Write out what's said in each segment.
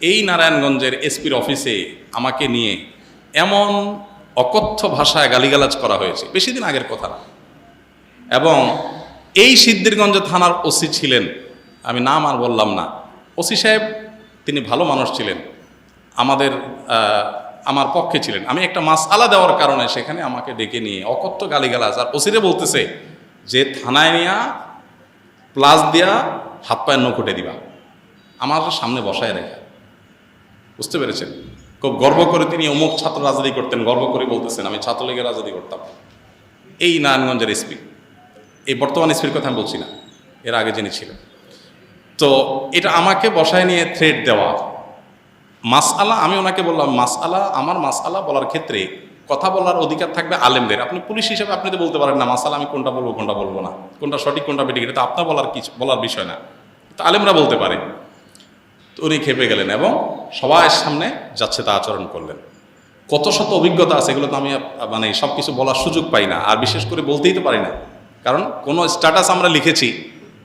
এই নারায়ণগঞ্জের এসপির অফিসে আমাকে নিয়ে এমন অকথ্য ভাষায় গালিগালাজ করা হয়েছে, বেশি দিন আগের কথা না। এবং এই সিদ্ধিরগঞ্জ থানার ওসি ছিলেন, আমি নাম আর বললাম না। ওসি সাহেব তিনি ভালো মানুষ ছিলেন, আমার পক্ষে ছিলেন। আমি একটা মাসআলা দেওয়ার কারণে সেখানে আমাকে ডেকে নিয়ে অকথ্য গালিগালাজ, আর ওসিরে বলতেছে যে থানায় নিয়া প্লাস দিয়া হাত পায়ের নখুটে দিবা, আমার সামনে বসায় রেখা। বুঝতে পেরেছেন? খুব গর্ব করে তিনি অমুক ছাত্র রাজনীতি করতেন, গর্ব করে বলতেছেন আমি ছাত্রলীগের রাজনীতি করতাম। এই নারায়ণগঞ্জের এসপি, এই বর্তমান এসপির কথা আমি বলছি না, এর আগে যিনি ছিলেন। তো এটা আমাকে বসায় নিয়ে থ্রেট দেওয়া মাসআলা, আমি ওনাকে বললাম মাসআলা, আমার মাসআলা বলার ক্ষেত্রে কথা বলার অধিকার থাকবে আলেমদের। আপনি পুলিশ হিসেবে আপনি তো বলতে পারেন না মাসআলা আমি কোনটা বলবো কোনটা বলবো না, কোনটা সঠিক কোনটা বেঠিক, এটা তো আপনার বলার বিষয় না, তো আলেমরা বলতে পারে। তো উনি খেপে গেলেন এবং সবার সামনে যাচ্ছে তা আচরণ করলেন। কত শত অভিজ্ঞতা আছে, এগুলো তো আমি সব কিছু বলার সুযোগ পাই না, আর বিশেষ করে বলতেই তো পারি না। কারণ কোনো স্ট্যাটাস আমরা লিখেছি,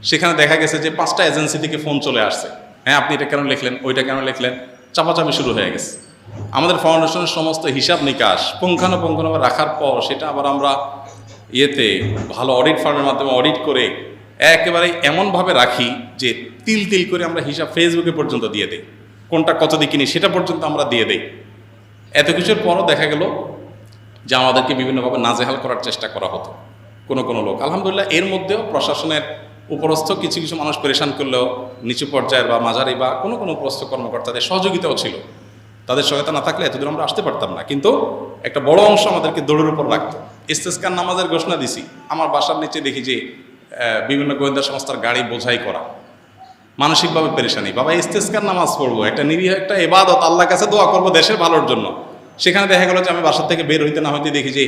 সেখানে দেখা গেছে যে 5টা এজেন্সি থেকে ফোন চলে আসছে, হ্যাঁ আপনি এটা কেন লিখলেন, ওইটা কেন লিখলেন, চাপাচাপি শুরু হয়ে গেছে। আমাদের ফাউন্ডেশনের সমস্ত হিসাব নিকাশ পুঙ্খানুপুঙ্খভাবে রাখার পর সেটা আবার আমরা ভালো অডিট ফার্মের মাধ্যমে অডিট করে একেবারে এমনভাবে রাখি যে তিল তিল করে আমরা হিসাব ফেসবুকে পর্যন্ত দিয়ে দিই, কোনটা কত দিয়ে কিনি সেটা পর্যন্ত আমরা দিয়ে দিই। এত কিছুর পরও দেখা গেল যে আমাদেরকে বিভিন্নভাবে নাজেহাল করার চেষ্টা করা হতো কোনো লোক। আলহামদুলিল্লাহ এর মধ্যেও প্রশাসনের উপরস্থ কিছু কিছু মানুষ পরেশান করলেও নিচু পর্যায়ের বা মাঝারি বা কোনো উপরস্থ কর্মকর্তাদের সহযোগিতাও ছিল। তাদের সহায়তা না থাকলে এতদূর আমরা আসতে পারতাম না। কিন্তু একটা বড় অংশ আমাদেরকে দৌড়ের উপর রাখতো। ইস্তেসকার নামাজের ঘোষণা দিছি, আমার বাসার নিচে দেখি যে বিভিন্ন গোয়েন্দা সংস্থার গাড়ি বোঝাই করা, মানসিকভাবে পেরেশানি। বাবা ইস্তেসকার নামাজ পড়বো, একটা নিরীহ একটা ইবাদত, আল্লাহর কাছে দোয়া করবো দেশের ভালোর জন্য। সেখানে দেখা গেল যে আমি বাসার থেকে বের হইতে না হইতে দেখি যে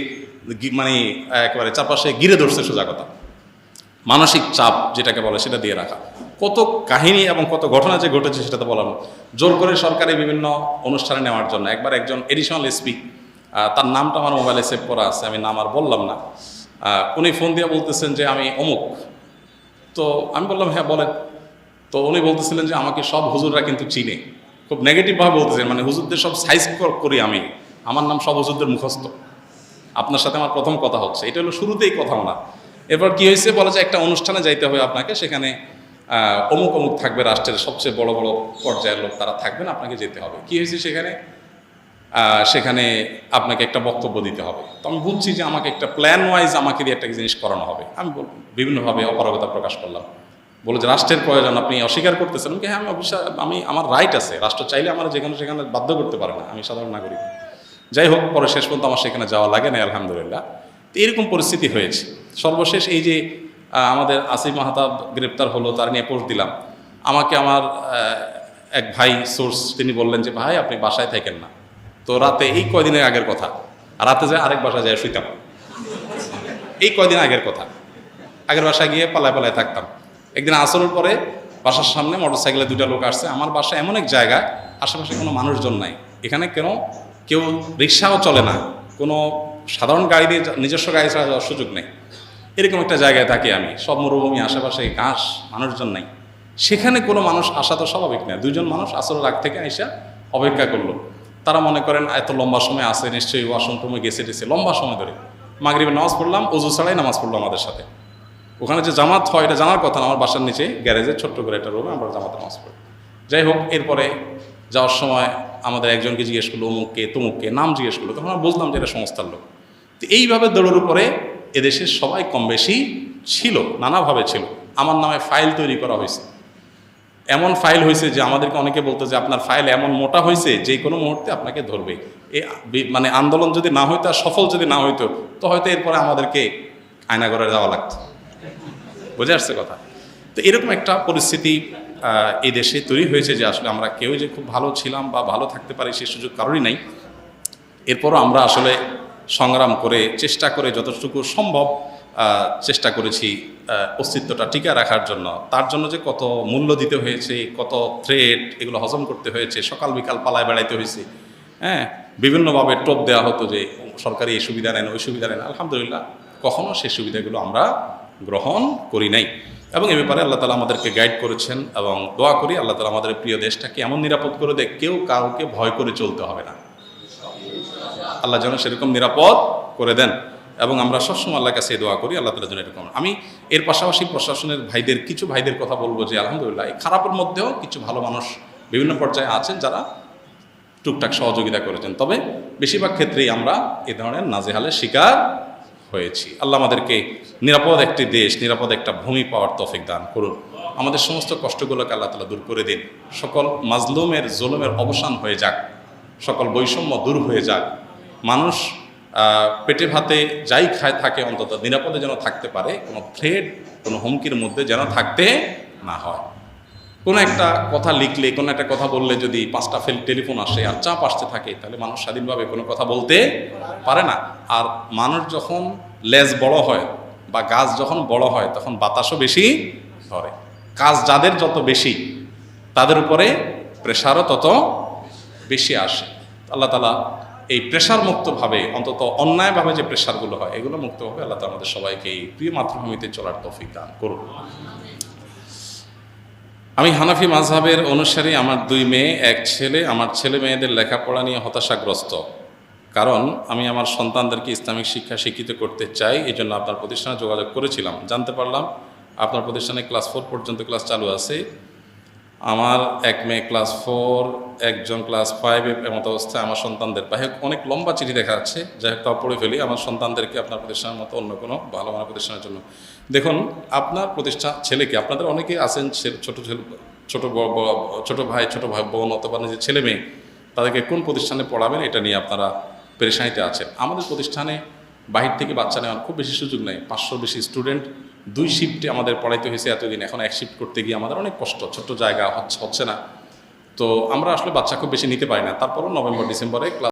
একেবারে চারপাশে ঘিরে ধরছে। সোজা কথা, মানসিক চাপ যেটাকে বলে সেটা দিয়ে রাখা। কত কাহিনী এবং কত ঘটনা যে ঘটেছে সেটা তো বলার, জোর করে সরকারি বিভিন্ন অনুষ্ঠানে নেওয়ার জন্য। একবার একজন এডিশনাল এসপি, তার নামটা আমার মোবাইলে সেভ করা আছে, আমি নাম আর বললাম না, উনি ফোন দিয়ে বলতেছেন যে আমি অমুক। তো আমি বললাম হ্যাঁ বলেন। তো উনি বলতেছিলেন যে আমাকে সব হুজুররা কিন্তু চিনে, খুব নেগেটিভভাবে বলতেছেন, হুজুরদের সব সাইজ করি আমি, আমার নাম সব হুজুরদের মুখস্থ, আপনার সাথে আমার প্রথম কথা হচ্ছে। এটা হলো শুরুতেই কথা না। এরপর কি হয়েছে বলে যে একটা অনুষ্ঠানে যাইতে হবে আপনাকে, সেখানে অমুক থাকবে, রাষ্ট্রের সবচেয়ে বড় বড় পর্যায়ের লোক তারা থাকবেন, আপনাকে যেতে হবে। কি হয়েছে সেখানে আপনাকে একটা বক্তব্য দিতে হবে। তো আমি বুঝছি যে আমাকে একটা প্ল্যান ওয়াইজ আমাকে দিয়ে একটা জিনিস করানো হবে। আমি বিভিন্নভাবে অপারগতা প্রকাশ করলাম, বলে যে রাষ্ট্রের প্রয়োজন আপনি অস্বীকার করতেছেন। হ্যাঁ আমি আমার রাইট আছে, রাষ্ট্র চাইলে আমার সেখানে বাধ্য করতে পারে না, আমি সাধারণ নাগরিক। যাই হোক, পরে শেষ পর্যন্ত আমার সেখানে যাওয়া লাগে না আলহামদুলিল্লাহ। তো এরকম পরিস্থিতি হয়েছে। সর্বশেষ এই যে আমাদের আসিফ মাহতাব গ্রেপ্তার হলো, তার নিয়ে পোস্ট দিলাম। আমাকে আমার এক ভাই সোর্স তিনি বললেন যে ভাই আপনি বাসায় থাকেন না। তো রাতে, এই কয়দিনের আগের কথা, রাতে যায় আরেক বাসায় যায় শুইতাম। এই কয়দিন আগের কথা, আগের বাসায় গিয়ে পালায় থাকতাম। একদিন আসরের পরে বাসার সামনে মোটরসাইকেলে 2টা লোক আসছে। আমার বাসা এমন এক জায়গায়, আশেপাশে কোনো মানুষজন নাই, এখানে কেউ রিক্সাও চলে না, কোনো সাধারণ গাড়ি দিয়ে নিজস্ব গাড়ি ছাড়া যাওয়ার সুযোগ নেই। এরকম একটা জায়গায় থাকি আমি, সব মরুভূমি, আশেপাশে ঘাস, মানুষজন নাই। সেখানে কোনো মানুষ আসা তো স্বাভাবিক না। 2জন মানুষ আসরের আগ থেকে আইসা অপেক্ষা করলো। তারা মনে করেন এত লম্বা সময় আসে, নিশ্চয়ই ওয়াশরুমে গেছে লম্বা সময় ধরে। মাগরিবের নামাজ পড়লাম, ওযু ছাড়াই নামাজ পড়লো আমাদের সাথে। ওখানে যে জামাত হয় এটা জানার কথা না, আমার বাসার নিচে গ্যারেজে ছোট্ট করে একটা রুমে আমরা জামাতে নামাজ পড়ি। যাই হোক, এরপরে যাওয়ার সময় আমাদের একজনকে জিজ্ঞেস করলো অমুককে তমুককে, নাম জিজ্ঞেস করলো, তখন আমরা বুঝলাম যে এটা সংস্থার লোক। তো এইভাবে দৌড়ের উপরে এদেশের সবাই কম বেশি ছিল, নানাভাবে ছিল। আমার নামে ফাইল তৈরি করা হয়েছে, এমন ফাইল হয়েছে যে আমাদেরকে অনেকে বলতো যে আপনার ফাইল এমন মোটা হয়েছে যে কোনো মুহূর্তে আপনাকে ধরবে। এই আন্দোলন যদি না হইতো, আর সফল যদি না হইতো, তো হয়তো এরপরে আমাদেরকে আয়নাঘরে যাওয়া লাগতো। বুঝে আসছে কথা? তো এরকম একটা পরিস্থিতি এই দেশে তৈরি হয়েছে যে আসলে আমরা কেউ যে খুব ভালো ছিলাম বা ভালো থাকতে পারি সে সুযোগ কারোরই নাই। এরপরও আমরা আসলে সংগ্রাম করে, চেষ্টা করে যতটুকু সম্ভব চেষ্টা করেছি অস্তিত্বটা টিকে রাখার জন্য। তার জন্য যে কত মূল্য দিতে হয়েছে, কত থ্রেট, এগুলো হজম করতে হয়েছে, সকাল বিকাল পালায় বেড়াইতে হয়েছে। হ্যাঁ, বিভিন্নভাবে টোপ দেওয়া হতো যে সরকারি এই সুবিধা নেন, ওই সুবিধা নেন। আলহামদুলিল্লাহ কখনো সেই সুবিধাগুলো আমরা গ্রহণ করি নাই। এবং এ ব্যাপারে আল্লাহ তালা আমাদেরকে গাইড করেছেন, এবং দোয়া করি আল্লাহ তালা আমাদের প্রিয় দেশটাকে এমন নিরাপদ করে দেয় কেউ কাউকে ভয় করে চলতে হবে না। আল্লাহ যেন সেরকম নিরাপদ করে দেন, এবং আমরা সবসময় আল্লাহর কাছে দোয়া করি আল্লাহ তালা যেন এরকম। আমি এর পাশাপাশি প্রশাসনের কিছু ভাইদের কথা বলবো যে আলহামদুলিল্লাহ এই খারাপের মধ্যেও কিছু ভালো মানুষ বিভিন্ন পর্যায়ে আছেন যারা টুকটাক সহযোগিতা করেছেন, তবে বেশিরভাগ ক্ষেত্রেই আমরা এ ধরনের নাজেহালের শিকার হয়েছি। আল্লাহ আমাদেরকে নিরাপদ একটি দেশ, নিরাপদ একটা ভূমি পাওয়ার তৌফিক দান করুন। আমাদের সমস্ত কষ্টগুলোকে আল্লাহ তাআলা দূর করে দিন। সকল মাজলুমের জুলুমের অবসান হয়ে যাক, সকল বৈষম্য দূর হয়ে যাক। মানুষ পেটে ভাতে যাই খায় থাকে অন্তত নিরাপদে যেন থাকতে পারে, কোনো থ্রেড, কোনো হুমকির মধ্যে যেন থাকতে না হয়। কোনো একটা কথা লিখলে, কোনো একটা কথা বললে যদি 5টা টেলিফোন আসে আর চাপ আসতে থাকে, তাহলে মানুষ স্বাধীনভাবে কোনো কথা বলতে পারে না। আর মানুষ যখন লেজ বড় হয় বা গাছ যখন বড় হয় তখন বাতাসও বেশি ধরে। কাজ যাদের যত বেশি তাদের উপরে প্রেশারও তত বেশি আসে। আল্লাহ তাআলা এই প্রেশার মুক্তভাবে, অন্তত অন্যায়ভাবে যে প্রেশারগুলো হয় এগুলো মুক্তভাবে আল্লাহ তাআলা আমাদের সবাইকে এই প্রিয় মাতৃভূমিতে চলার তৌফিক দান করুন। আমি হানাফি মাযহাবের অনুসারী, আমার 2 মেয়ে 1 ছেলে। আমার ছেলে মেয়েদের লেখাপড়া নিয়ে হতাশাগ্রস্ত, কারণ আমি আমার সন্তানদেরকে ইসলামিক শিক্ষা শিক্ষিত করতে চাই। এই জন্য আপনার প্রতিষ্ঠানে যোগাযোগ করেছিলাম। জানতে পারলাম আপনার প্রতিষ্ঠানে ক্লাস 4 পর্যন্ত ক্লাস চালু আছে। আমার 1 মেয়ে ক্লাস 4, একজন ক্লাস 5 এমত অবস্থায় আমার সন্তানদের। ভাই অনেক লম্বা চিঠি দেখা যাচ্ছে, যাই হোক তাও পড়ে ফেলি। আমার সন্তানদেরকে আপনার প্রতিষ্ঠানের মতো অন্য কোনো ভালো মানের প্রতিষ্ঠানের জন্য দেখুন। আপনার ছেলেকে, আপনাদের অনেকেই আছেন ছোট ভাই বোন অথবা নিজের ছেলে মেয়ে, তাদেরকে কোন প্রতিষ্ঠানে পড়াবেন এটা নিয়ে আপনারা পেরেশানিতে আছেন। আমাদের প্রতিষ্ঠানে বাহির থেকে বাচ্চা নেওয়ার খুব বেশি সুযোগ নেই। 500 বেশি স্টুডেন্ট, 2 শিফটে আমাদের পড়াইতে হয়েছে এতদিন। এখন 1 শিফট করতে গিয়ে আমাদের অনেক কষ্ট, ছোট্ট জায়গা হচ্ছে না। তো আমরা আসলে বাচ্চা খুব বেশি নিতে পারি না। তারপরও নভেম্বর ডিসেম্বরে ক্লাস